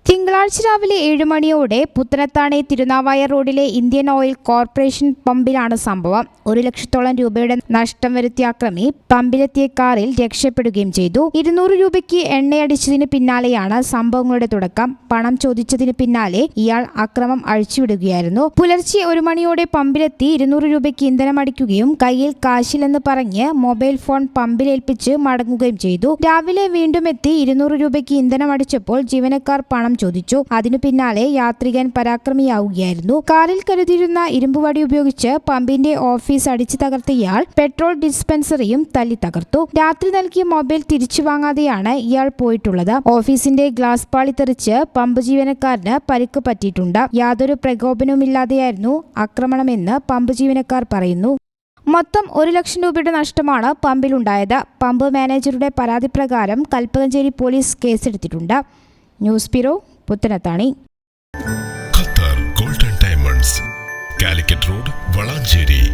തിങ്കളാഴ്ച രാവിലെ 7 മണിയോടെ പുത്തനത്താണി തിരുനാവായ റോഡിലെ ഇന്ത്യൻ ഓയിൽ കോർപ്പറേഷൻ പമ്പിലാണ് സംഭവം. 1 ലക്ഷത്തോളം രൂപയുടെ നഷ്ടം വരുത്തിയ അക്രമി പമ്പിലെത്തിയ കാറിൽ രക്ഷപ്പെടുകയും ചെയ്തു. 200 രൂപയ്ക്ക് എണ്ണയടിച്ചതിന് പിന്നാലെയാണ് സംഭവങ്ങളുടെ തുടക്കം. പണം ചോദിച്ചതിന് പിന്നാലെ ഇയാൾ അക്രമം അഴിച്ചുവിടുകയായിരുന്നു. പുലർച്ചെ 1 മണിയോടെ പമ്പിലെത്തി 200 രൂപയ്ക്ക് ഇന്ധനം അടിക്കുകയും കയ്യിൽ കാശില്ലെന്ന് പറഞ്ഞ് മൊബൈൽ ഫോൺ പമ്പിലേൽപ്പിച്ച് മടങ്ങുകയും ചെയ്തു. രാവിലെ വീണ്ടും എത്തി 200 രൂപയ്ക്ക് ഇന്ധനം അടിച്ചപ്പോൾ ജീവനക്കാർ പണം ചോദിച്ചു. അതിനു പിന്നാലെ യാത്രികൻ പരാക്രമിയാവുകയായിരുന്നു. കാറിൽ കരുതിയിരുന്ന ഇരുമ്പുവടി ഉപയോഗിച്ച് പമ്പിന്റെ ഓഫീസ് അടിച്ചു തകർത്ത ഇയാൾ പെട്രോൾ ഡിസ്പെൻസറിയും തല്ലി തകർത്തു. രാത്രി നൽകിയ മൊബൈൽ തിരിച്ചു വാങ്ങാതെയാണ് ഇയാൾ പോയിട്ടുള്ളത്. ഓഫീസിന്റെ ഗ്ലാസ് പാളി തെറിച്ച് പമ്പ് ജീവനക്കാരന് പരിക്ക് പറ്റിയിട്ടുണ്ട്. യാതൊരു പ്രകോപനവുമില്ലാതെയായിരുന്നു ആക്രമണമെന്ന് പമ്പ് ജീവനക്കാർ പറയുന്നു. മൊത്തം 1 ലക്ഷം രൂപയുടെ നഷ്ടമാണ് പമ്പിലുണ്ടായത്. പമ്പ് മാനേജറുടെ പരാതി പ്രകാരം കൽപ്പകഞ്ചേരി പോലീസ് കേസെടുത്തിട്ടുണ്ട്. News bureau, Puthanathani. Qatar golden diamonds, Calicut road, Valanchery.